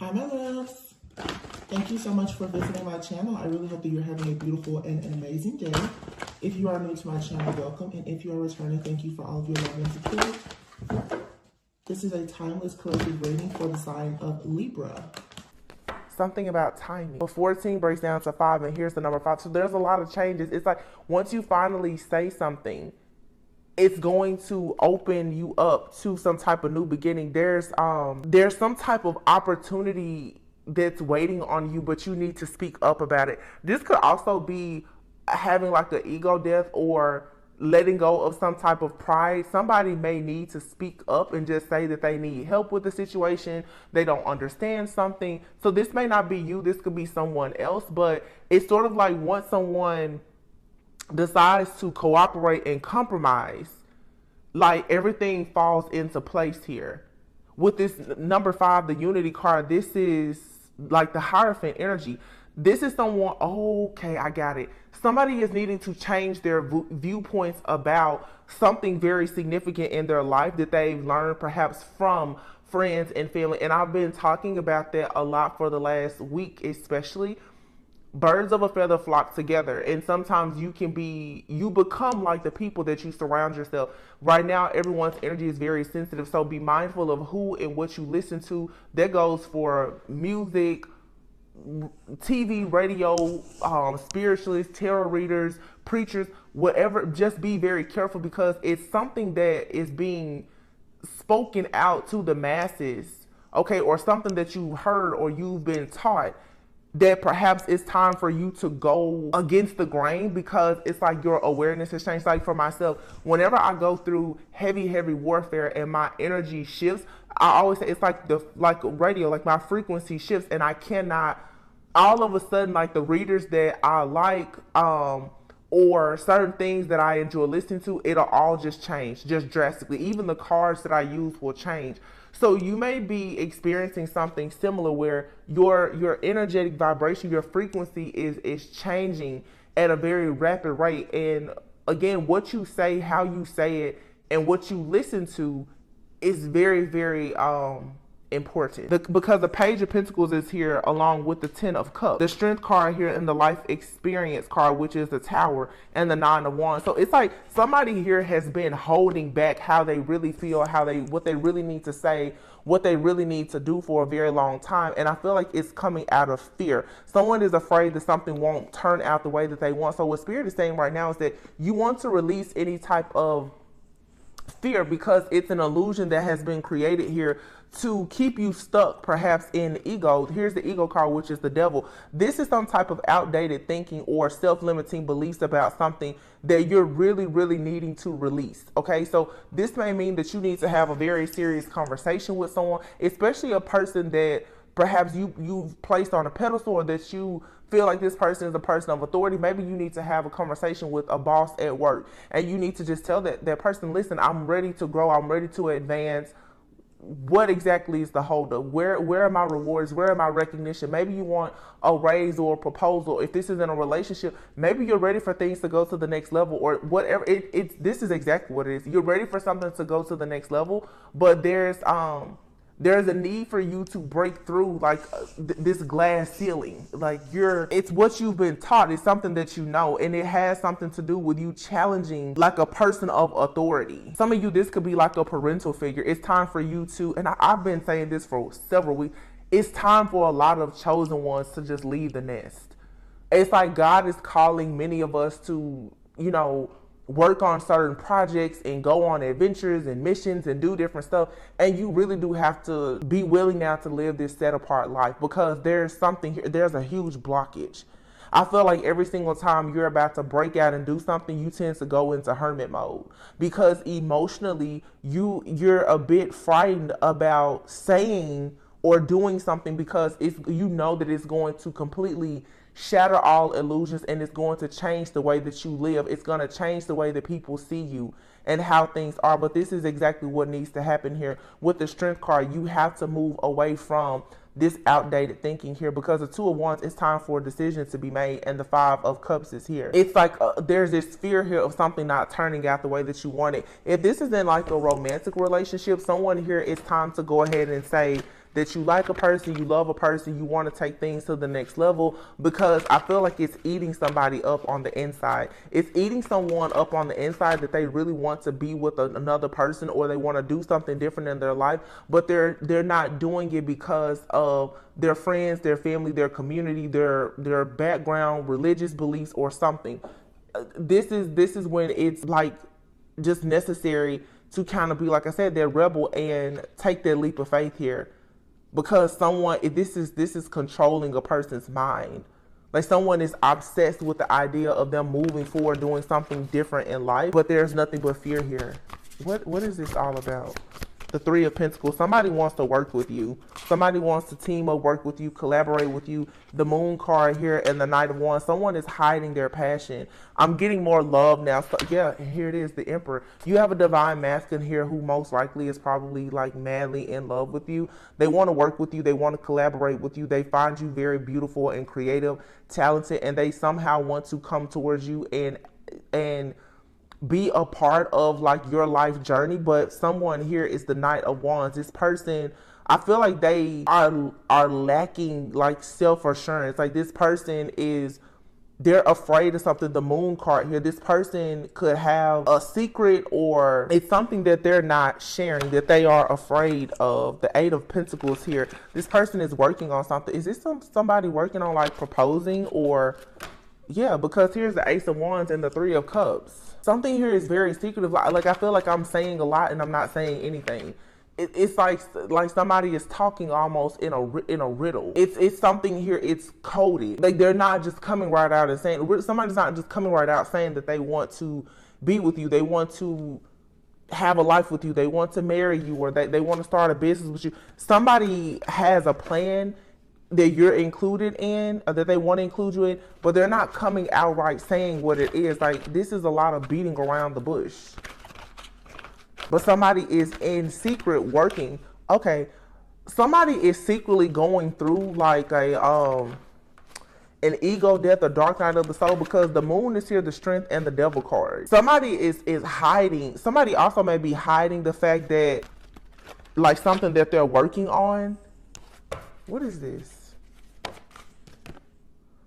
Hi, my loves. Thank you so much for visiting my channel. I really hope that you're having a beautiful and an amazing day. If you are new to my channel, welcome. And if you are returning, thank you for all of your love and support. This is a timeless collective reading for the sign of Libra. Something about timing. But 14 breaks down to 5, and here's the number 5. So there's a lot of changes. It's like once you finally say something, it's going to open you up to some type of new beginning. There's some type of opportunity that's waiting on you, but you need to speak up about it. This could also be having like an ego death or letting go of some type of pride. Somebody may need to speak up and just say that they need help with the situation. They don't understand something. So this may not be you. This could be someone else, but it's sort of like once someone decides to cooperate and compromise, like everything falls into place here. With this number 5, the unity card, this is like the Hierophant energy. This is someone, okay, I got it. Somebody is needing to change their viewpoints about something very significant in their life that they've learned perhaps from friends and family. And I've been talking about that a lot for the last week, especially. Birds of a feather flock together, and sometimes you become like the people that you surround yourself. Right now, everyone's energy is very sensitive, so be mindful of who and what you listen to. That goes for music, TV, radio, spiritualists, tarot readers, preachers, whatever. Just be very careful, because it's something that is being spoken out to the masses, okay, or something that you heard or you've been taught, that perhaps it's time for you to go against the grain, because it's like your awareness has changed. Like for myself, whenever I go through heavy warfare and my energy shifts, I always say it's like radio, like my frequency shifts, and I cannot all of a sudden, like the readers that I like, or certain things that I enjoy listening to, it'll all just change, just drastically. Even the cards that I use will change. So you may be experiencing something similar where your energetic vibration, your frequency is changing at a very rapid rate. And again, what you say, how you say it, and what you listen to is very important, because the Page of Pentacles is here along with the 10 of Cups, the Strength card here, and the Life Experience card, which is the Tower, and the 9 of Wands. So it's like somebody here has been holding back how they really feel, what they really need to say, what they really need to do for a very long time. And I feel like it's coming out of fear. Someone is afraid that something won't turn out the way that they want. So what Spirit is saying right now is that you want to release any type of fear, because it's an illusion that has been created here to keep you stuck perhaps in ego. Here's the ego card, which is the Devil. This is some type of outdated thinking or self-limiting beliefs about something that you're really needing to release. Okay, so this may mean that you need to have a very serious conversation with someone, especially a person that perhaps you've placed on a pedestal, or that you feel like this person is a person of authority. Maybe you need to have a conversation with a boss at work, and you need to just tell that person, listen, I'm ready to grow, I'm ready to advance. What exactly is the holdup? Where are my rewards? Where are my recognition? Maybe you want a raise or a proposal. If this is in a relationship, maybe you're ready for things to go to the next level, or whatever. This is exactly what it is. You're ready for something to go to the next level, but there's a need for you to break through like this glass ceiling. Like it's what you've been taught. It's something that you know, and it has something to do with you challenging like a person of authority. Some of you, this could be like a parental figure. It's time for you to, and I've been saying this for several weeks, it's time for a lot of chosen ones to just leave the nest. It's like God is calling many of us to, work on certain projects and go on adventures and missions and do different stuff. And you really do have to be willing now to live this set apart life, because there's something here. There's a huge blockage. I feel like every single time you're about to break out and do something, you tend to go into hermit mode, because emotionally you're a bit frightened about saying or doing something, because that it's going to completely shatter all illusions, and it's going to change the way that you live. It's going to change the way that people see you and how things are. But this is exactly what needs to happen here with the Strength card. You have to move away from this outdated thinking here, because the 2 of Wands, it's time for a decision to be made, and the 5 of Cups is here. It's like there's this fear here of something not turning out the way that you want it. If this is in like a romantic relationship, someone here, it's time to go ahead and say that you like a person, you love a person, you want to take things to the next level, because I feel like it's eating somebody up on the inside. It's eating someone up on the inside that they really want to be with another person, or they want to do something different in their life, but they're not doing it because of their friends, their family, their community, their background, religious beliefs, or something. This is when it's like just necessary to kind of be, like I said, they're rebel and take that leap of faith here, because this is controlling a person's mind. Like, someone is obsessed with the idea of them moving forward, doing something different in life, but there's nothing but fear here. What is this all about? The Three of Pentacles. Somebody wants to work with you. Somebody wants to team up, work with you, collaborate with you. The Moon card here and the Knight of Wands. Someone is hiding their passion. I'm getting more love now. So, yeah, here it is, the Emperor. You have a divine masculine here who most likely is probably like madly in love with you. They want to work with you. They want to collaborate with you. They find you very beautiful and creative, talented, and they somehow want to come towards you and be a part of like your life journey. But someone here is the Knight of Wands. This person, I feel like they are lacking like self-assurance. Like, this person they're afraid of something. The Moon card here, this person could have a secret, or it's something that they're not sharing, that they are afraid of. The Eight of Pentacles here, this person is working on something. Is this somebody working on like proposing, or yeah, because here's the Ace of Wands and the Three of Cups. Something here is very secretive. Like, I feel like I'm saying a lot and I'm not saying anything. It's like somebody is talking almost in a riddle. It's something here. It's coded. Like, they're not just coming right out and saying. Somebody's not just coming right out saying that they want to be with you. They want to have a life with you. They want to marry you, or they want to start a business with you. Somebody has a plan that you're included in, or that they want to include you in, but they're not coming outright saying what it is. Like, this is a lot of beating around the bush. But somebody is in secret working. Okay, somebody is secretly going through like an ego death, a dark night of the soul, because the Moon is here, the Strength, and the Devil card. Somebody is hiding. Somebody also may be hiding the fact that, like, something that they're working on. What is this?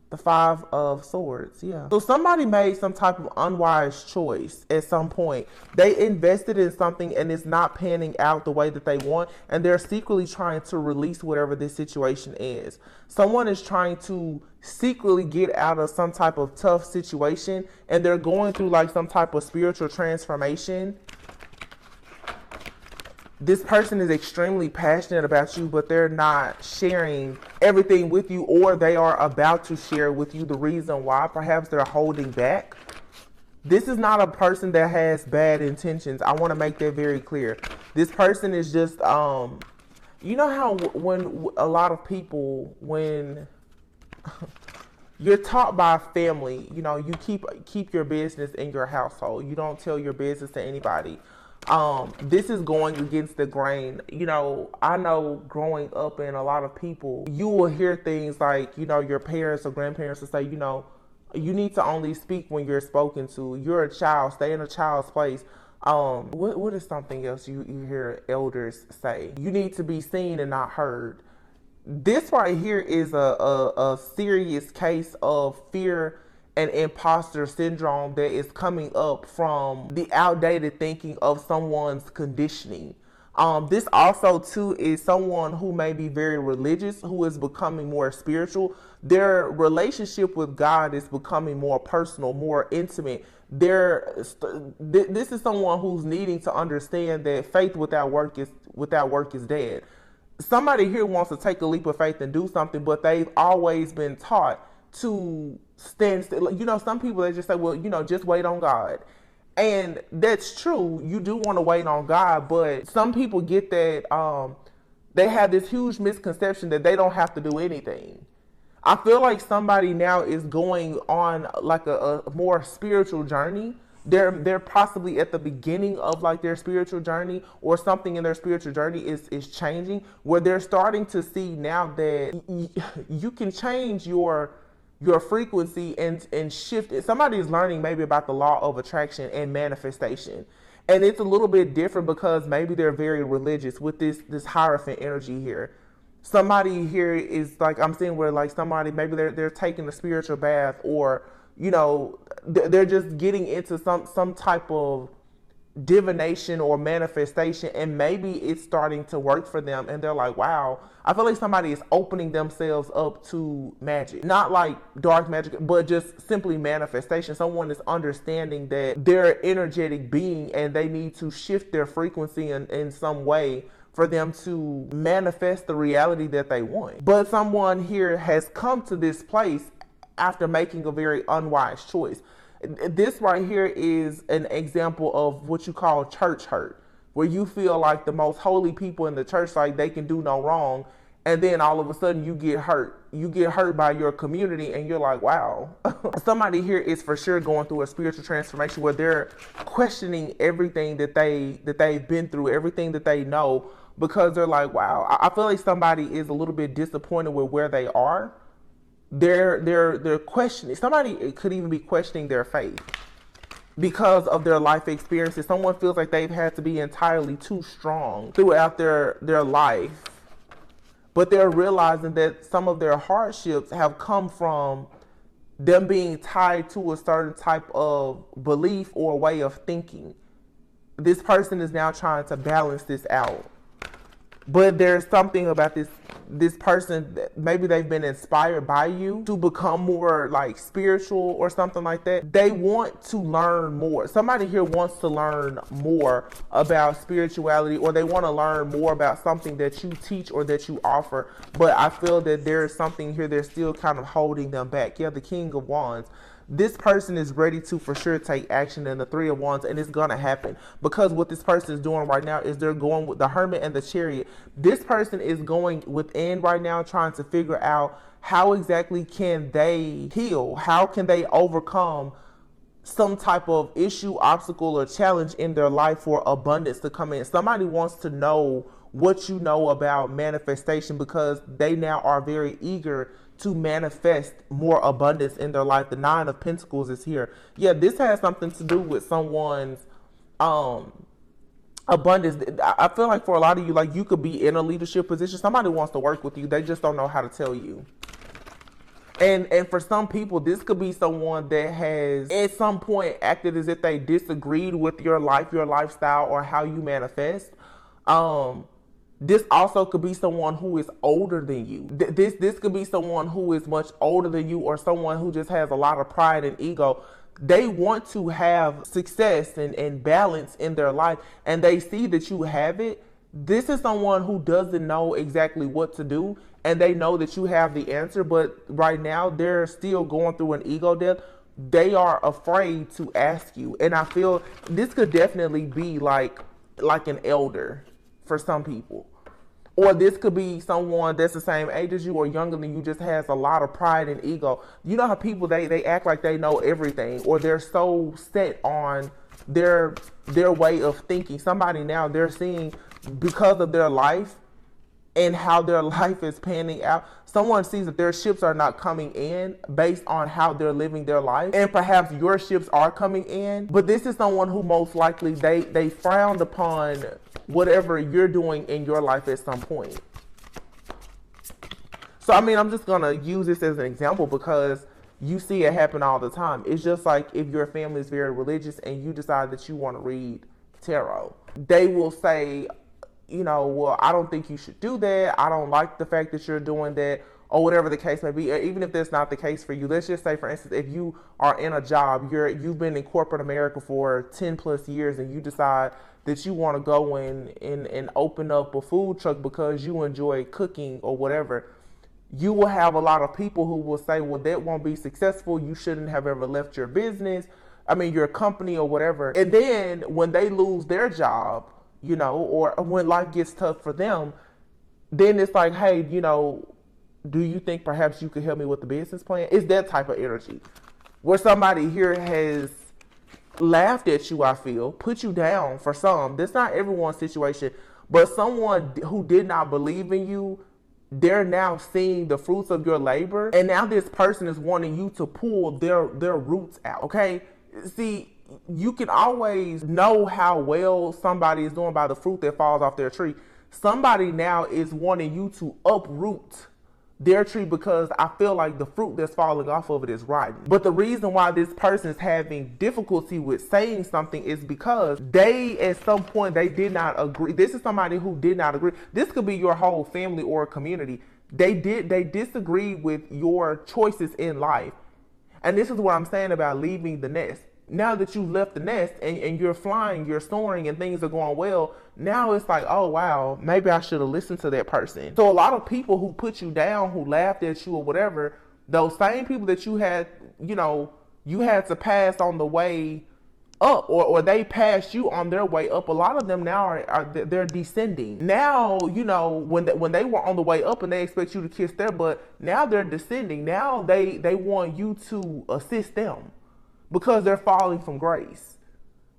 The Five of Swords, yeah. So somebody made some type of unwise choice at some point. They invested in something and it's not panning out the way that they want, and they're secretly trying to release whatever this situation is. Someone is trying to secretly get out of some type of tough situation, and they're going through like some type of spiritual transformation. This person is extremely passionate about you, but they're not sharing everything with you, or they are about to share with you the reason why. Perhaps they're holding back. This is not a person that has bad intentions. I want to make that very clear. This person is just, you know how when a lot of people, when you're taught by family, you know, you keep your business in your household. You don't tell your business to anybody. This is going against the grain. You know, I know growing up, and a lot of people, you will hear things like, you know, your parents or grandparents will say, you know, you need to only speak when you're spoken to. You're a child, stay in a child's place. What is something else you hear elders say? You need to be seen and not heard. This right here is a serious case of fear and imposter syndrome that is coming up from the outdated thinking of someone's conditioning. This also too is someone who may be very religious, who is becoming more spiritual. Their relationship with God is becoming more personal, more intimate. This is someone who's needing to understand that faith without work is dead. Somebody here wants to take a leap of faith and do something, but they've always been taught to stand still. You know, some people, they just say, well, you know, just wait on God. And that's true. You do want to wait on God, but some people get that they have this huge misconception that they don't have to do anything. I feel like somebody now is going on like a more spiritual journey. They're possibly at the beginning of like their spiritual journey, or something in their spiritual journey is changing, where they're starting to see now that you can change your frequency and shift it. Somebody is learning maybe about the law of attraction and manifestation. And it's a little bit different because maybe they're very religious with this Hierophant energy here. Somebody here is like, I'm seeing where like somebody, maybe they're taking a spiritual bath, or they're just getting into some type of divination or manifestation, and maybe it's starting to work for them, and they're like, wow. I feel like somebody is opening themselves up to magic, not like dark magic, but just simply manifestation. Someone is understanding that they're an energetic being and they need to shift their frequency in some way for them to manifest the reality that they want. But someone here has come to this place after making a very unwise choice. This right here is an example of what you call church hurt, where you feel like the most holy people in the church, like they can do no wrong, and then all of a sudden you get hurt. You get hurt by your community, and you're like, wow. Somebody here is for sure going through a spiritual transformation where they're questioning everything that they've been through, everything that they know, because they're like, wow. I feel like somebody is a little bit disappointed with where they are. They're questioning. Somebody could even be questioning their faith because of their life experiences. Someone feels like they've had to be entirely too strong throughout their life, but they're realizing that some of their hardships have come from them being tied to a certain type of belief or way of thinking. This person is now trying to balance this out. But there's something about this person that maybe they've been inspired by you to become more like spiritual or something like that. They want to learn more. Somebody here wants to learn more about spirituality, or they want to learn more about something that you teach or that you offer. But I feel that there's something here that's still kind of holding them back. Yeah, the King of Wands. This person is ready to for sure take action in the Three of Wands, and it's going to happen because what this person is doing right now is they're going with the Hermit and the Chariot. This person is going within right now, trying to figure out how exactly can they heal, how can they overcome some type of issue, obstacle, or challenge in their life for abundance to come in. Somebody wants to know what you know about manifestation because they now are very eager to manifest more abundance in their life. The Nine of Pentacles is here. Yeah, this has something to do with someone's abundance. I feel like for a lot of you, like you could be in a leadership position. Somebody wants to work with you. They just don't know how to tell you. And for some people, this could be someone that has at some point acted as if they disagreed with your life, your lifestyle, or how you manifest. This also could be someone who is older than you. This could be someone who is much older than you, or someone who just has a lot of pride and ego. They want to have success and balance in their life, and they see that you have it. This is someone who doesn't know exactly what to do, and they know that you have the answer, but right now they're still going through an ego death. They are afraid to ask you, and I feel this could definitely be like an elder for some people. Or this could be someone that's the same age as you or younger than you, just has a lot of pride and ego. You know how people, they act like they know everything, or they're so set on their way of thinking. Somebody now, they're seeing because of their life and how their life is panning out. Someone sees that their ships are not coming in based on how they're living their life. And perhaps your ships are coming in. But this is someone who most likely they frowned upon whatever you're doing in your life at some point. So, I mean, I'm just going to use this as an example because you see it happen all the time. It's just like if your family is very religious and you decide that you want to read tarot. They will say, well, I don't think you should do that. I don't like the fact that you're doing that, or whatever the case may be. Even if that's not the case for you, let's just say, for instance, if you are in a job, you've been in corporate America for 10 plus years, and you decide that you want to go in and open up a food truck because you enjoy cooking or whatever, you will have a lot of people who will say, well, that won't be successful. You shouldn't have ever left your business. Your company or whatever. And then when they lose their job, or when life gets tough for them, then it's like, hey, do you think perhaps you could help me with the business plan? It's that type of energy where somebody here has laughed at you, I feel, put you down for some. That's not everyone's situation, but someone who did not believe in you, they're now seeing the fruits of your labor. And now this person is wanting you to pull their roots out. Okay. See, you can always know how well somebody is doing by the fruit that falls off their tree. somebody now is wanting you to uproot their tree because I feel like the fruit that's falling off of it is rotten. But the reason why this person is having difficulty with saying something is because they, at some point, they did not agree. This is somebody who did not agree. This could be your whole family or community. They disagreed with your choices in life. And this is what I'm saying about leaving the nest. Now that you've left the nest and you're flying, you're soaring, and things are going well, now it's like, oh wow, maybe I should have listened to that person. So a lot of people who put you down, who laughed at you or whatever, those same people that you had, you had to pass on the way up, or they passed you on their way up. A lot of them now they're descending. Now, when they were on the way up and they expect you to kiss their butt, now they're descending. Now they want you to assist them, because they're falling from grace.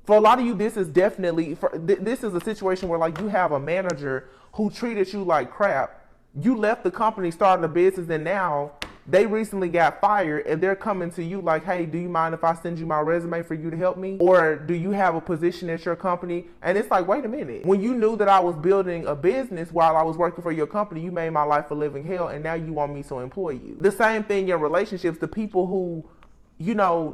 For a lot of you, this is definitely, this is a situation where like you have a manager who treated you like crap. You left the company, started a business, and now they recently got fired, and they're coming to you like, hey, do you mind if I send you my resume for you to help me? Or do you have a position at your company? And it's like, wait a minute. When you knew that I was building a business while I was working for your company, you made my life a living hell, and now you want me to employ you. The same thing in relationships. The people who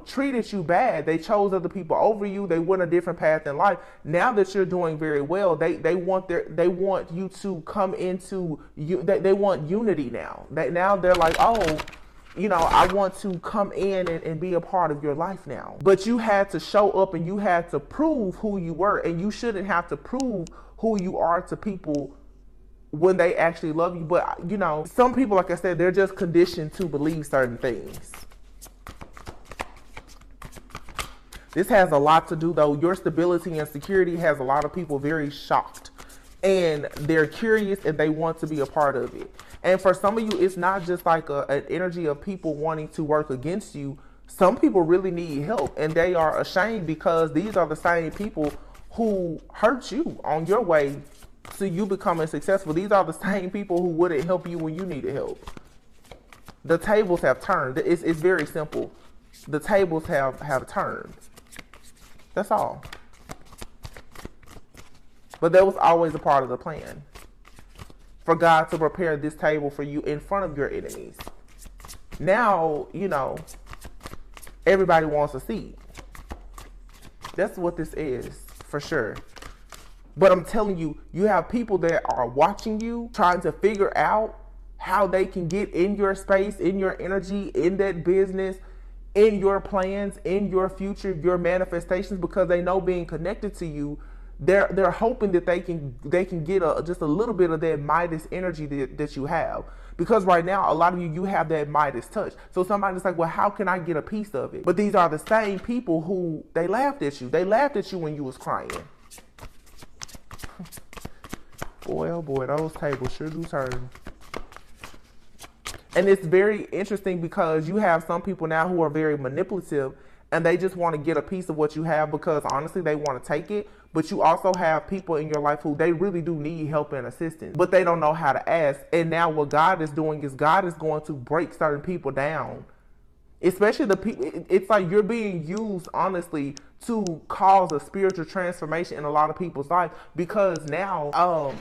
treated you bad, they chose other people over you, they went a different path in life. Now that you're doing very well, they want you to come into you. They want unity now. Now they're like, oh, I want to come in and be a part of your life now. But you had to show up and you had to prove who you were, and you shouldn't have to prove who you are to people when they actually love you. But some people, like I said, they're just conditioned to believe certain things. This has a lot to do, though. Your stability and security has a lot of people very shocked, and they're curious and they want to be a part of it. And for some of you, it's not just like an energy of people wanting to work against you. Some people really need help, and they are ashamed because these are the same people who hurt you on your way to you becoming successful. These are the same people who wouldn't help you when you needed help. The tables have turned. It's very simple. The tables have turned. That's all. But that was always a part of the plan, for God to prepare this table for you in front of your enemies. Now, everybody wants a seat. That's what this is, for sure. But I'm telling you, you have people that are watching you, trying to figure out how they can get in your space, in your energy, in that business, in your plans, in your future, your manifestations, because they know being connected to you, they're hoping that they can get just a little bit of that Midas energy that you have. Because right now, a lot of you have that Midas touch. So somebody's like, well, how can I get a piece of it? But these are the same people who, they laughed at you. They laughed at you when you was crying. Boy, oh boy, those tables sure do turn. And it's very interesting because you have some people now who are very manipulative, and they just want to get a piece of what you have because honestly they want to take it. But you also have people in your life who they really do need help and assistance, but they don't know how to ask. And now what God is doing is God is going to break certain people down, especially the people. It's like you're being used honestly to cause a spiritual transformation in a lot of people's life, because now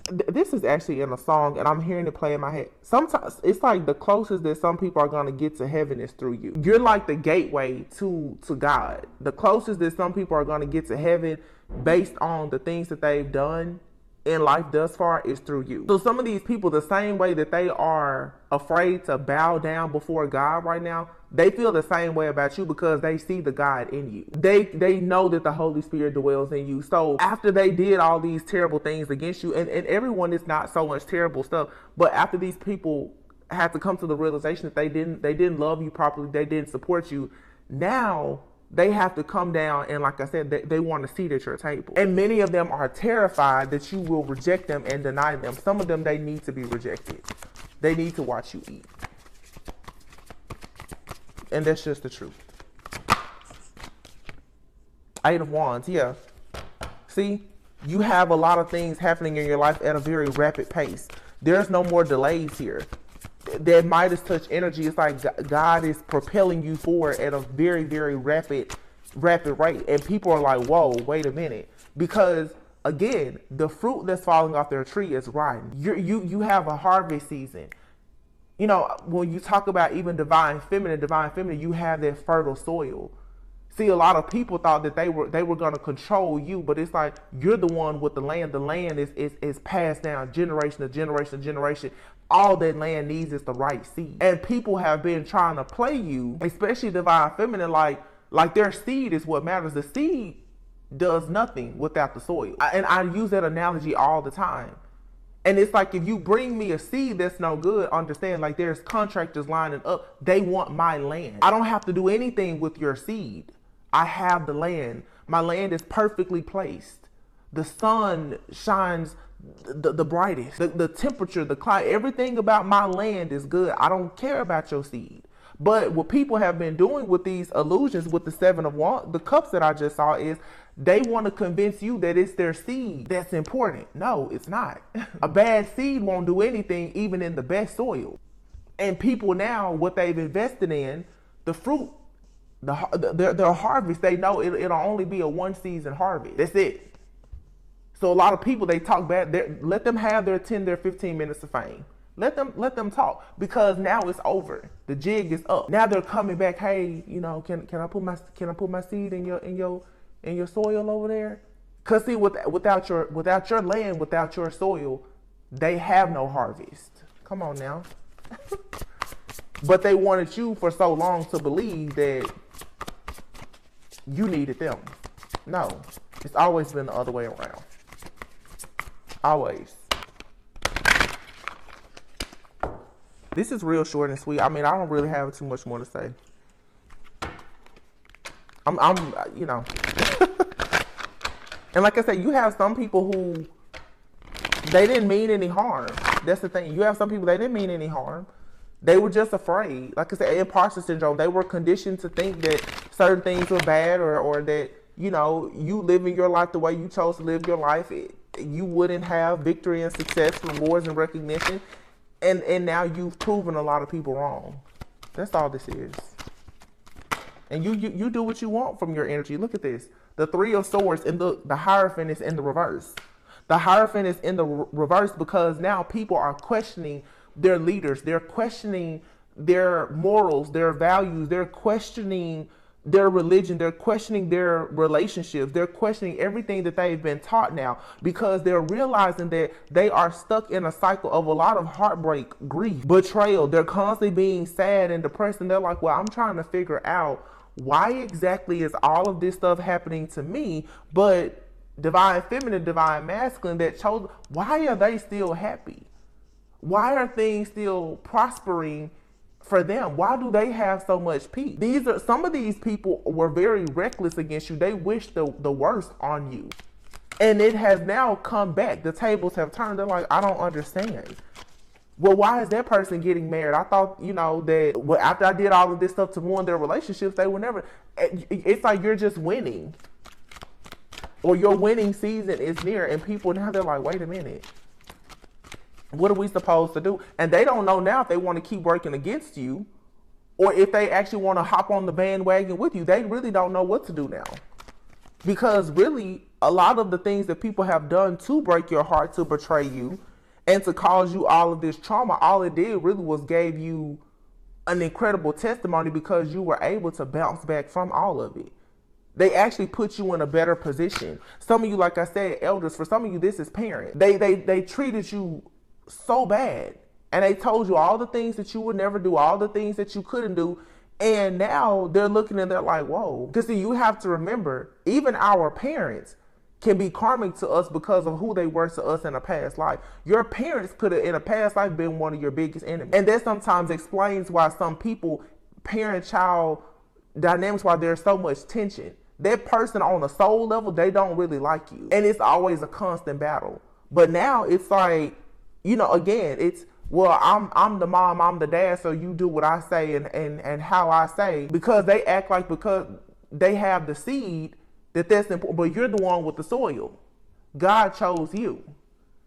this is actually in a song and I'm hearing it play in my head. Sometimes it's like the closest that some people are going to get to heaven is through you. You're like the gateway to God. The closest that some people are going to get to heaven based on the things that they've done in life thus far is through you. So some of these people, the same way that they are afraid to bow down before God right now, they feel the same way about you because they see the God in you. They know that the Holy Spirit dwells in you. So after they did all these terrible things against you, and everyone is not so much terrible stuff, but after these people had to come to the realization that they didn't love you properly, they didn't support you, now they have to come down and, like I said, they want a seat at your table. And many of them are terrified that you will reject them and deny them. Some of them, they need to be rejected. They need to watch you eat. And that's just the truth. 8 of Wands, yeah. See, you have a lot of things happening in your life at a very rapid pace. There's no more delays here. That Midas touch energy is like God is propelling you forward at a very, very rapid rate. And people are like, whoa, wait a minute. Because again, the fruit that's falling off their tree is rotten. You have a harvest season. You know, when you talk about even divine feminine, you have that fertile soil. See, a lot of people thought that they were going to control you, but it's like you're the one with the land. The land is passed down generation to generation to generation. All that land needs is the right seed. And people have been trying to play you, especially divine feminine, like their seed is what matters. The seed does nothing without the soil. And I use that analogy all the time. And it's like, if you bring me a seed that's no good, understand, like there's contractors lining up. They want my land. I don't have to do anything with your seed. I have the land. My land is perfectly placed. The sun shines the brightest. The temperature, the climate, everything about my land is good. I don't care about your seed. But what people have been doing with these illusions, with the Seven of Wands, the cups that I just saw, is they want to convince you that it's their seed that's important. No, it's not. A bad seed won't do anything, even in the best soil. And people now, what they've invested in, the fruit, their harvest, they know it'll only be a one season harvest. That's it. So a lot of people, they talk bad. Let them have their 10, their 15 minutes of fame. Let them talk, because now it's over. The jig is up. Now they're coming back. Hey, you know, can I put my seed in your soil over there? Cause see, without your land, without your soil, they have no harvest. Come on now. But they wanted you for so long to believe that you needed them. No, it's always been the other way around. Always. This is real short and sweet. I mean, I don't really have too much more to say. I'm you know. And like I said, you have some people who, they didn't mean any harm. That's the thing. You have some people, they didn't mean any harm. They were just afraid. Like I said, imposter syndrome. They were conditioned to think that certain things were bad, or that, you know, you living your life the way you chose to live your life, you wouldn't have victory and success, rewards and recognition. And now you've proven a lot of people wrong. That's all this is. And you do what you want from your energy. Look at this. The Three of Swords, and the Hierophant is in the reverse. The Hierophant is in the reverse because now people are questioning their leaders. They're questioning their morals, their values. They're questioning their religion. They're questioning their relationships. They're questioning everything that they've been taught now, because they're realizing that they are stuck in a cycle of a lot of heartbreak, grief, betrayal. They're constantly being sad and depressed, and they're like, well, I'm trying to figure out why exactly is all of this stuff happening to me, but divine feminine, divine masculine that chose, why are they still happy? Why are things still prospering for them? Why do they have so much peace? Some of these people were very reckless against you. They wish the worst on you. And it has now come back. The tables have turned. They're like, I don't understand. Well, why is that person getting married? I thought, you know, that after I did all of this stuff to ruin their relationships, they were never. It's like you're just winning. Or your winning season is near. And people now, they're like, wait a minute. What are we supposed to do? And they don't know now if they want to keep working against you, or if they actually want to hop on the bandwagon with you. They really don't know what to do now. Because really, a lot of the things that people have done to break your heart, to betray you, and to cause you all of this trauma, all it did really was gave you an incredible testimony, because you were able to bounce back from all of it. They actually put you in a better position. Some of you, like I said, elders, for some of you, this is parents. They treated you so bad, and they told you all the things that you would never do, all the things that you couldn't do, and now they're looking and they're like, whoa. Because see, you have to remember, even our parents can be karmic to us because of who they were to us in a past life. Your parents could have in a past life been one of your biggest enemies, and that sometimes explains why some people, parent-child dynamics, why there's so much tension. That person on a soul level, they don't really like you, and it's always a constant battle. But now it's like, you know, again, it's, well, I'm the mom, I'm the dad, so you do what I say and how I say, because they act like, because they have the seed, that's important, but you're the one with the soil. God chose you.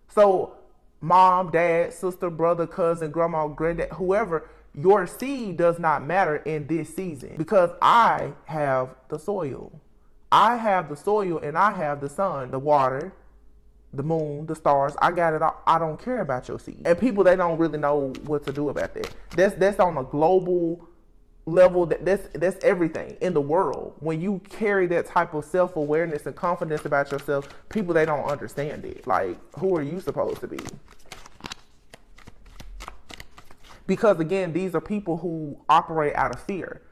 So mom, dad, sister, brother, cousin, grandma, granddad, whoever, your seed does not matter in this season, because I have the soil. I have the soil, and I have the sun, the water, the moon, the stars. I got it all. I don't care about your seed. And people, they don't really know what to do about that. That's on a global level. That's everything in the world. When you carry that type of self-awareness and confidence about yourself, people, they don't understand it. Like, who are you supposed to be? Because again, these are people who operate out of fear.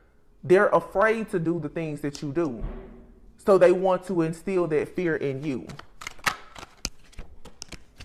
They're afraid to do the things that you do. So they want to instill that fear in you.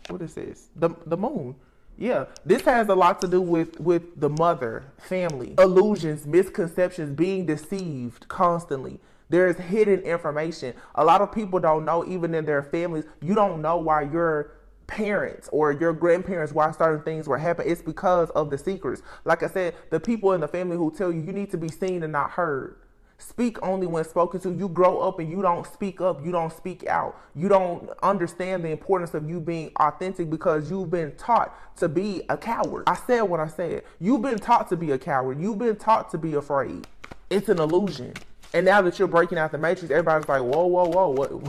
What is this? The moon. Yeah, this has a lot to do with the mother, family, illusions, misconceptions, being deceived constantly. There's hidden information. A lot of people don't know, even in their families, you don't know why your parents or your grandparents, why certain things were happening. It's because of the secrets. Like I said, the people in the family who tell you need to be seen and not heard. Speak only when spoken to. You grow up and you don't speak up. You don't speak out. You don't understand the importance of you being authentic because you've been taught to be a coward. I said what I said. You've been taught to be a coward. You've been taught to be afraid. It's an illusion. And now that you're breaking out the matrix, everybody's like, whoa, whoa, whoa,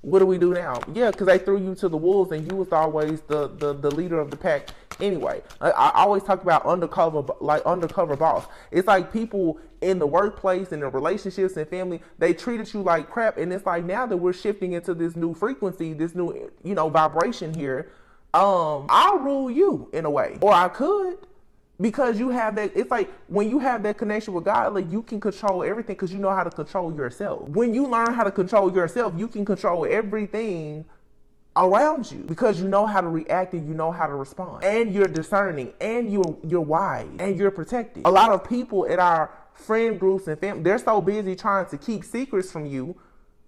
what do we do now? Yeah, because they threw you to the wolves and you was always the leader of the pack anyway. I always talk about undercover boss. It's like people in the workplace and in relationships and family, they treated you like crap. And it's like, now that we're shifting into this new frequency, this new, vibration here, I'll rule you in a way, or I could. Because you have that, it's like when you have that connection with God, like you can control everything because you know how to control yourself. When you learn how to control yourself, you can control everything around you because you know how to react and you know how to respond. And you're discerning and you're wise and you're protected. A lot of people in our friend groups and family, they're so busy trying to keep secrets from you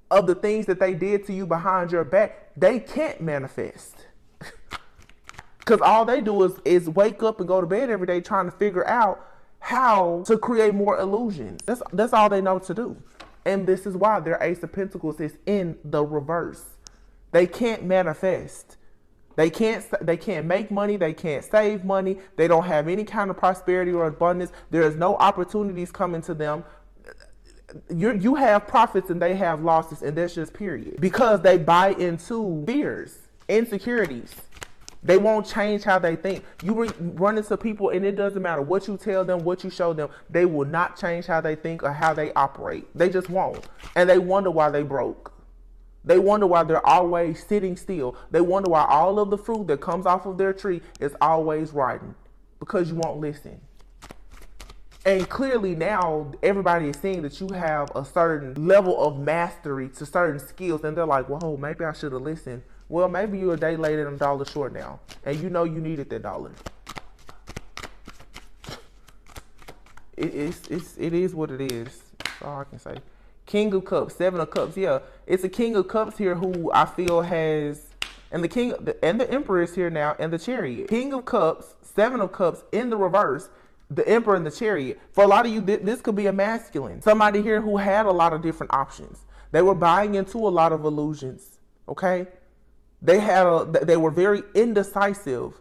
of the things that they did to you behind your back, they can't manifest. Because all they do is wake up and go to bed every day trying to figure out how to create more illusions. That's all they know to do. And this is why their Ace of Pentacles is in the reverse. They can't manifest. They can't make money. They can't save money. They don't have any kind of prosperity or abundance. There is no opportunities coming to them. You have profits and they have losses, and that's just period. Because they buy into fears, insecurities. They won't change how they think. You run into people and it doesn't matter what you tell them, what you show them. They will not change how they think or how they operate. They just won't. And they wonder why they broke. They wonder why they're always sitting still. They wonder why all of the fruit that comes off of their tree is always rotten. Because you won't listen. And clearly now everybody is seeing that you have a certain level of mastery to certain skills. And they're like, whoa, maybe I should have listened. Well, maybe you're a day late and $1 short now. And you know you needed that dollar. It is what it is. That's all I can say. King of Cups, Seven of Cups. Yeah, it's a King of Cups here who I feel has, and the Emperor is here now, and the Chariot. King of Cups, Seven of Cups in the reverse. The Emperor and the Chariot. For a lot of you, this could be a masculine. Somebody here who had a lot of different options. They were buying into a lot of illusions. Okay. They were very indecisive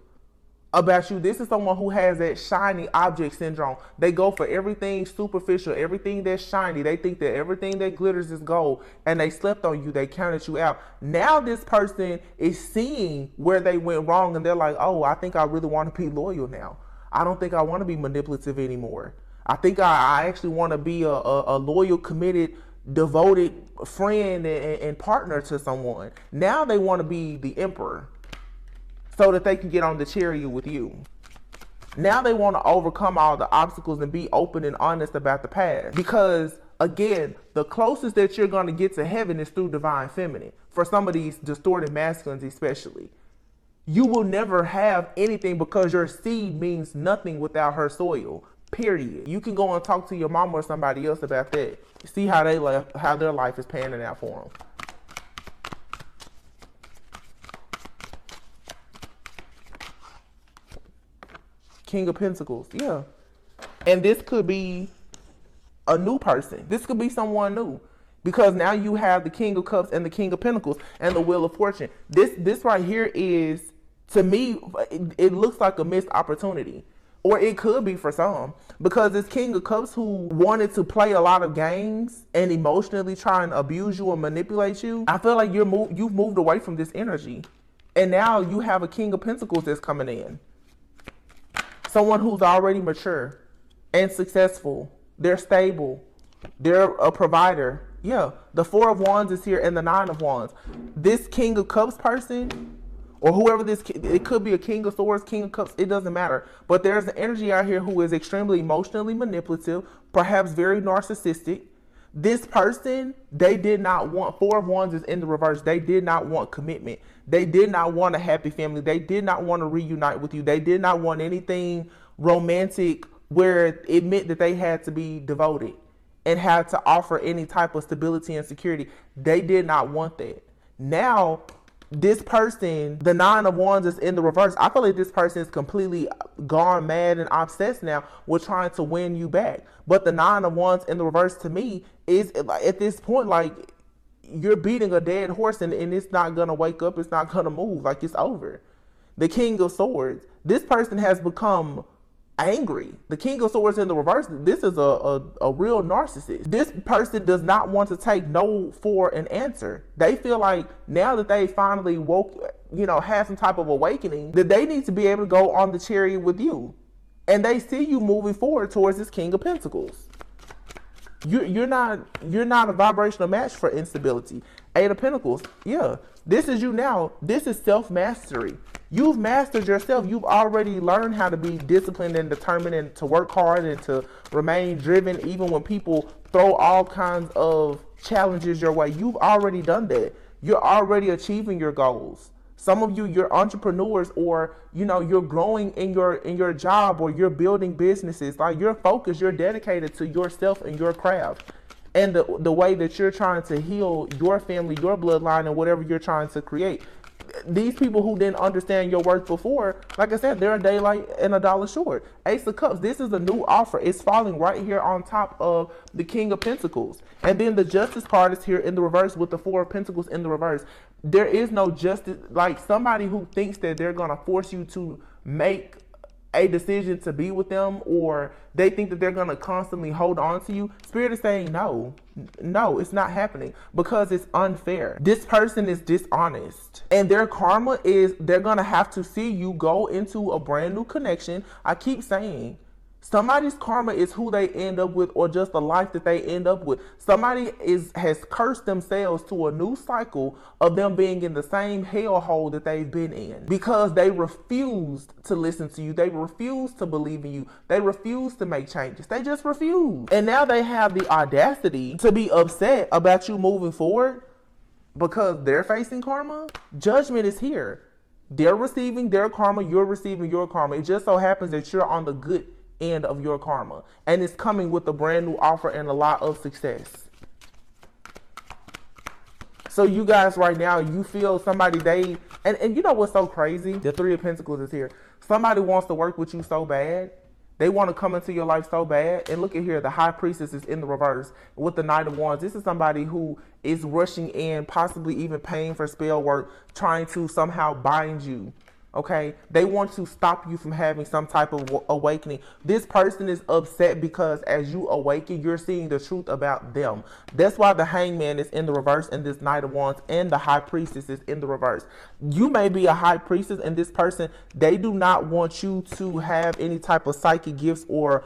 about you. This is someone who has that shiny object syndrome. They go for everything superficial, everything that's shiny. They think that everything that glitters is gold, and they slept on you. They counted you out. Now this person is seeing where they went wrong, and they're like, oh, I think I really want to be loyal now. I don't think I want to be manipulative anymore. I think I actually want to be a loyal, committed, devoted friend and partner to someone. Now they want to be the Emperor so that they can get on the Chariot with you. Now they want to overcome all the obstacles and be open and honest about the past. Because again, the closest that you're going to get to heaven is through divine feminine. For some of these distorted masculines especially. You will never have anything because your seed means nothing without her soil. Period. You can go and talk to your mama or somebody else about that. See how their life is panning out for them. King of Pentacles, yeah. And this could be a new person. This could be someone new. Because now you have the King of Cups and the King of Pentacles and the Wheel of Fortune. This right here is, to me, it looks like a missed opportunity. Or it could be for some. Because this King of Cups who wanted to play a lot of games and emotionally try and abuse you or manipulate you, I feel like you've moved away from this energy. And now you have a King of Pentacles that's coming in. Someone who's already mature and successful. They're stable. They're a provider. Yeah, the Four of Wands is here and the Nine of Wands. This King of Cups person, or whoever this, it could be a King of Swords, King of Cups, it doesn't matter. But there's an energy out here who is extremely emotionally manipulative, perhaps very narcissistic. This person, they did not want, Four of Wands is in the reverse. They did not want commitment. They did not want a happy family. They did not want to reunite with you. They did not want anything romantic where it meant that they had to be devoted and had to offer any type of stability and security. They did not want that. Now, this person, the Nine of Wands is in the reverse. I feel like this person is completely gone mad and obsessed now with trying to win you back. But the Nine of Wands in the reverse to me is, at this point, like, you're beating a dead horse and it's not going to wake up. It's not going to move. Like, it's over. The King of Swords. This person has become angry. The King of Swords in the reverse, this is a real narcissist. This person does not want to take no for an answer. They feel like now that they finally woke, had some type of awakening, that they need to be able to go on the chariot with you. And they see you moving forward towards this King of Pentacles. You're not a vibrational match for instability. Eight of Pentacles. Yeah. This is you now. This is self-mastery. You've mastered yourself. You've already learned how to be disciplined and determined and to work hard and to remain driven even when people throw all kinds of challenges your way. You've already done that. You're already achieving your goals. Some of you, you're entrepreneurs, or you're growing in your job, or you're building businesses. Like, you're focused, you're dedicated to yourself and your craft. And the way that you're trying to heal your family, your bloodline, and whatever you're trying to create. These people who didn't understand your worth before, like I said, they're a day late and a dollar short. Ace of Cups, this is a new offer. It's falling right here on top of the King of Pentacles. And then the Justice card is here in the reverse with the Four of Pentacles in the reverse. There is no justice. Like, somebody who thinks that they're going to force you to make a decision to be with them, or they think that they're going to constantly hold on to you. Spirit is saying no, it's not happening, because it's unfair. This person is dishonest, and their karma is they're going to have to see you go into a brand new connection. I keep saying, somebody's karma is who they end up with, or just the life that they end up with. Somebody has cursed themselves to a new cycle of them being in the same hellhole that they've been in, because they refused to listen to you. They refused to believe in you. They refused to make changes. They just refused. And now they have the audacity to be upset about you moving forward because they're facing karma. Judgment is here. They're receiving their karma. You're receiving your karma. It just so happens that you're on the good end of your karma, and it's coming with a brand new offer and a lot of success. So you guys right now, you feel somebody, and you know what's so crazy? The Three of Pentacles is here. Somebody wants to work with you so bad. They want to come into your life so bad. And look at here, the High Priestess is in the reverse with the Knight of Wands. This is somebody who is rushing in, possibly even paying for spell work, trying to somehow bind you. Okay, they want to stop you from having some type of awakening. This person is upset because as you awaken, you're seeing the truth about them. That's why the Hangman is in the reverse and this Knight of Wands, and the High Priestess is in the reverse. You may be a High Priestess, and this person, they do not want you to have any type of psychic gifts or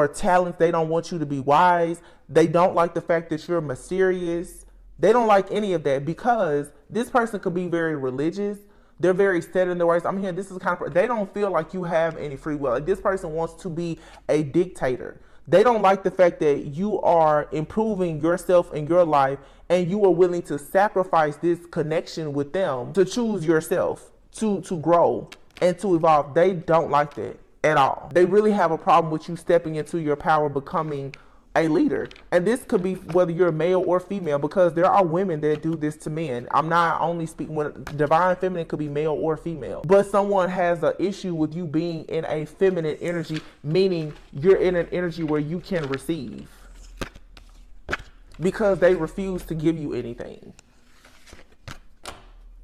talents. They don't want you to be wise. They don't like the fact that you're mysterious. They don't like any of that, because this person could be very religious. They're very set in their ways. I'm here. This is kind of, they don't feel like you have any free will. Like, this person wants to be a dictator. They don't like the fact that you are improving yourself in your life, and you are willing to sacrifice this connection with them to choose yourself, to grow and to evolve. They don't like that at all. They really have a problem with you stepping into your power, becoming a leader. And this could be whether you're male or female, because there are women that do this to men. I'm not only speaking, when divine feminine could be male or female, but someone has an issue with you being in a feminine energy, meaning you're in an energy where you can receive, because they refuse to give you anything.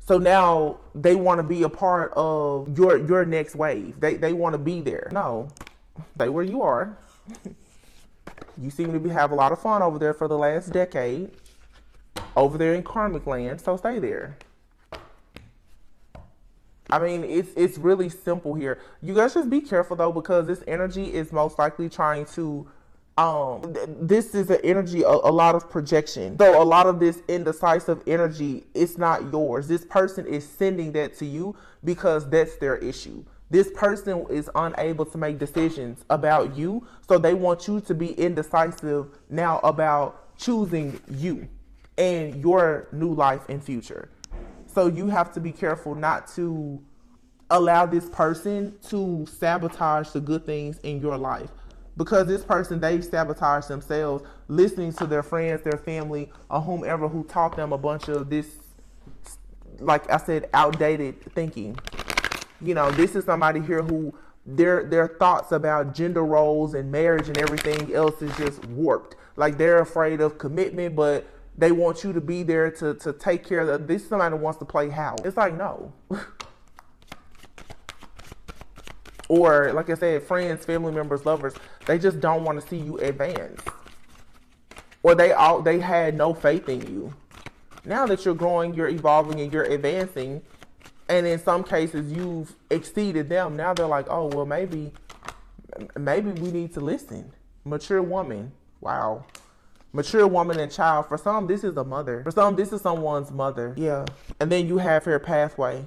So now they want to be a part of your next wave. They want to be there. No, stay where you are. You seem to have a lot of fun over there for the last decade, over there in karmic land, so stay there. I mean, it's really simple here. You guys just be careful though, because this energy is most likely trying to this is an energy, a lot of projection. So a lot of this indecisive energy, it's not yours. This person is sending that to you because that's their issue. This person is unable to make decisions about you, so they want you to be indecisive now about choosing you and your new life and future. So you have to be careful not to allow this person to sabotage the good things in your life. Because this person, they've sabotaged themselves, listening to their friends, their family, or whomever who taught them a bunch of this, like I said, outdated thinking. You know, this is somebody here who their thoughts about gender roles and marriage and everything else is just warped. Like they're afraid of commitment, but they want you to be there to take care of them. This is somebody who wants to play house. It's like, no. Or, like I said, friends, family members, lovers, they just don't want to see you advance. Or they had no faith in you. Now that you're growing, you're evolving, and you're advancing, and in some cases you've exceeded them, now they're like, oh, well, maybe we need to listen. Mature woman. Wow. Mature woman and child. For some, this is a mother. For some, this is someone's mother. Yeah. And then you have her pathway.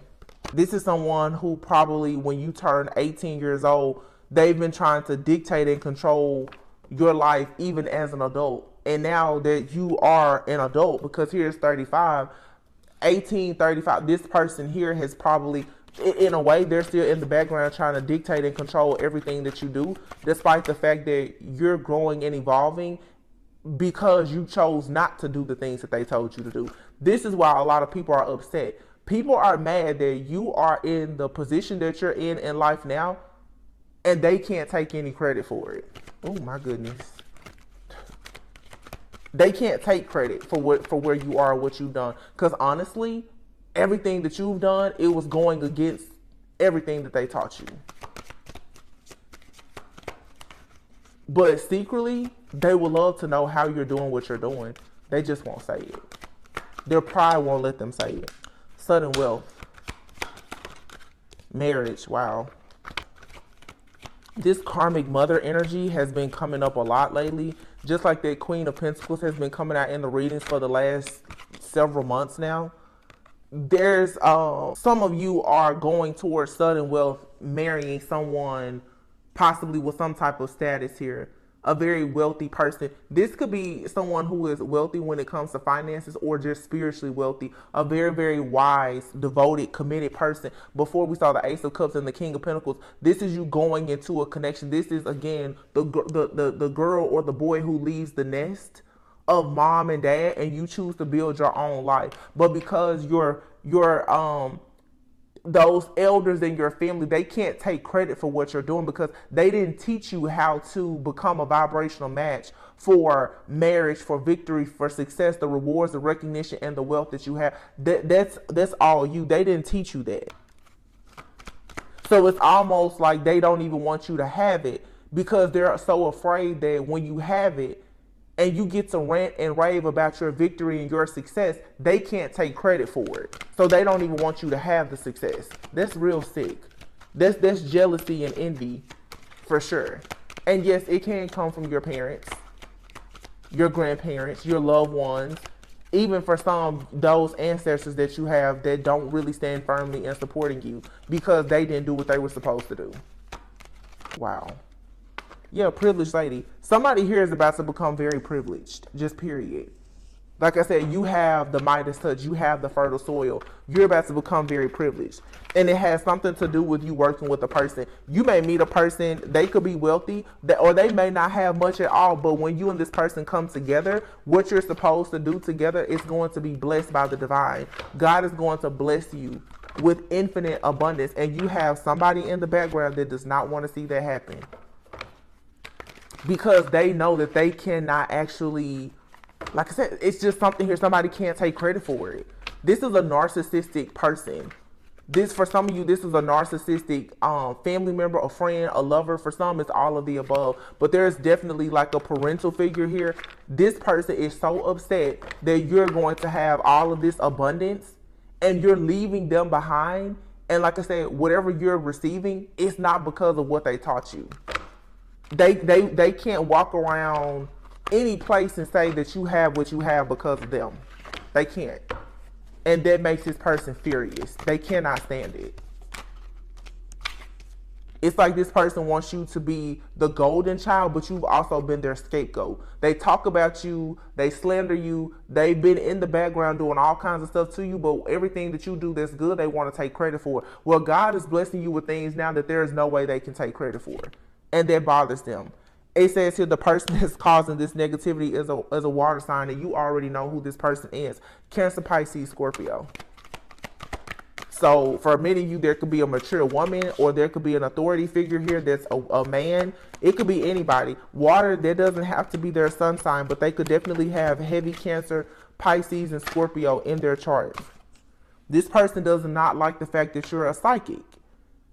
This is someone who probably, when you turn 18 years old, they've been trying to dictate and control your life even as an adult. And now that you are an adult, because here's 35, 18, 35, this person here has probably, in a way, they're still in the background trying to dictate and control everything that you do, despite the fact that you're growing and evolving because you chose not to do the things that they told you to do. This is why a lot of people are upset. People are mad that you are in the position that you're in life now, and they can't take any credit for it. Oh my goodness. They can't take credit for where you are, what you've done. Because honestly, everything that you've done, it was going against everything that they taught you. But secretly, they would love to know how you're doing what you're doing. They just won't say it. Their pride won't let them say it. Sudden wealth. Marriage. Wow. This karmic mother energy has been coming up a lot lately. Just like that Queen of Pentacles has been coming out in the readings for the last several months now. There's some of you are going towards sudden wealth, marrying someone possibly with some type of status here. A very wealthy person. This could be someone who is wealthy when it comes to finances, or just spiritually wealthy. A very, very wise, devoted, committed person. Before we saw the Ace of Cups and the King of Pentacles, this is you going into a connection. This is, again, the girl or the boy who leaves the nest of mom and dad, and you choose to build your own life. But because you're those elders in your family, they can't take credit for what you're doing because they didn't teach you how to become a vibrational match for marriage, for victory, for success, the rewards, the recognition, and the wealth that you have. That's all you. They didn't teach you that. So it's almost like they don't even want you to have it because they're so afraid that when you have it and you get to rant and rave about your victory and your success, they can't take credit for it. So they don't even want you to have the success. That's real sick. That's jealousy and envy for sure. And yes, it can come from your parents, your grandparents, your loved ones, even for some, those ancestors that you have that don't really stand firmly in supporting you because they didn't do what they were supposed to do. Wow. Yeah, privileged lady. Somebody here is about to become very privileged, just period. Like I said, you have the Midas touch, you have the fertile soil. You're about to become very privileged. And it has something to do with you working with a person. You may meet a person, they could be wealthy, or they may not have much at all, but when you and this person come together, what you're supposed to do together is going to be blessed by the divine. God is going to bless you with infinite abundance, and you have somebody in the background that does not want to see that happen. Because they know that they cannot actually, like I said, it's just something here. Somebody can't take credit for it. This is a narcissistic person. This, for some of you, this is a narcissistic family member, a friend, a lover. For some, it's all of the above. But there's definitely like a parental figure here. This person is so upset that you're going to have all of this abundance and you're leaving them behind And like I said, whatever you're receiving, it's not because of what they taught you. They can't walk around any place and say that you have what you have because of them. They can't. And that makes this person furious. They cannot stand it. It's like this person wants you to be the golden child, but you've also been their scapegoat. They talk about you, they slander you, they've been in the background doing all kinds of stuff to you, but everything that you do that's good, they want to take credit for. Well, God is blessing you with things now that there is no way they can take credit for. And that bothers them. It says here the person that's causing this negativity is a water sign, and you already know who this person is. Cancer, Pisces, Scorpio. So for many of you, there could be a mature woman, or there could be an authority figure here that's a man. It could be anybody. Water, that doesn't have to be their sun sign, but they could definitely have heavy Cancer, Pisces, and Scorpio in their chart. This person does not like the fact that you're a psychic.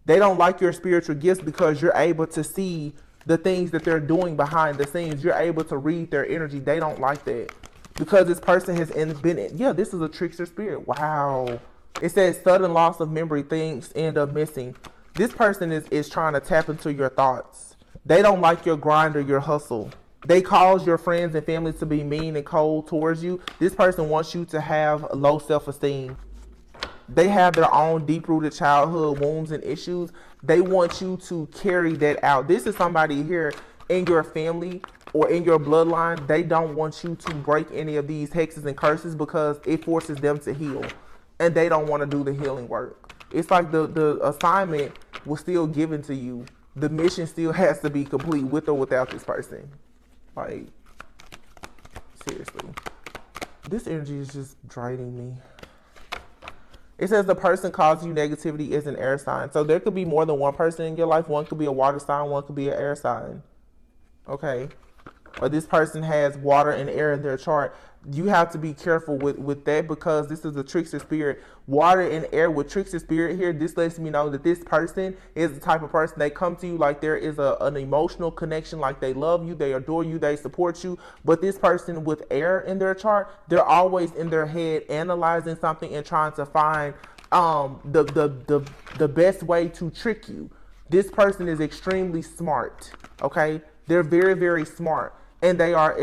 They don't like your spiritual gifts because you're able to see the things that they're doing behind the scenes. You're able to read their energy. They don't like that because this person has been, yeah, this is a trickster spirit. Wow. It says sudden loss of memory, things end up missing. This person is trying to tap into your thoughts. They don't like your grind or your hustle. They cause your friends and family to be mean and cold towards you. This person wants you to have low self-esteem. They have their own deep-rooted childhood wounds and issues. They want you to carry that out. This is somebody here in your family or in your bloodline. They don't want you to break any of these hexes and curses because it forces them to heal. And they don't want to do the healing work. It's like the assignment was still given to you. The mission still has to be complete with or without this person. Like, seriously. This energy is just draining me. It says the person causing you negativity is an air sign. So there could be more than one person in your life. One could be a water sign, one could be an air sign. Okay. Or this person has water and air in their chart. You have to be careful with that because this is a trickster spirit. Water and air with trickster spirit here, this lets me know that this person is the type of person, they come to you like there is an emotional connection, like they love you, they adore you, they support you. But this person with air in their chart, they're always in their head analyzing something and trying to find the best way to trick you. This person is extremely smart, okay? They're very, very smart. And they are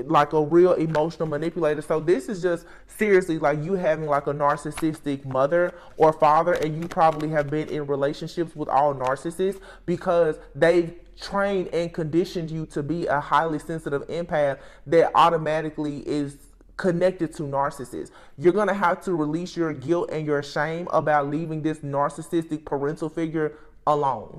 like a real emotional manipulator. So this is just seriously like you having like a narcissistic mother or father, and you probably have been in relationships with all narcissists because they've trained and conditioned you to be a highly sensitive empath that automatically is connected to narcissists. You're going to have to release your guilt and your shame about leaving this narcissistic parental figure alone.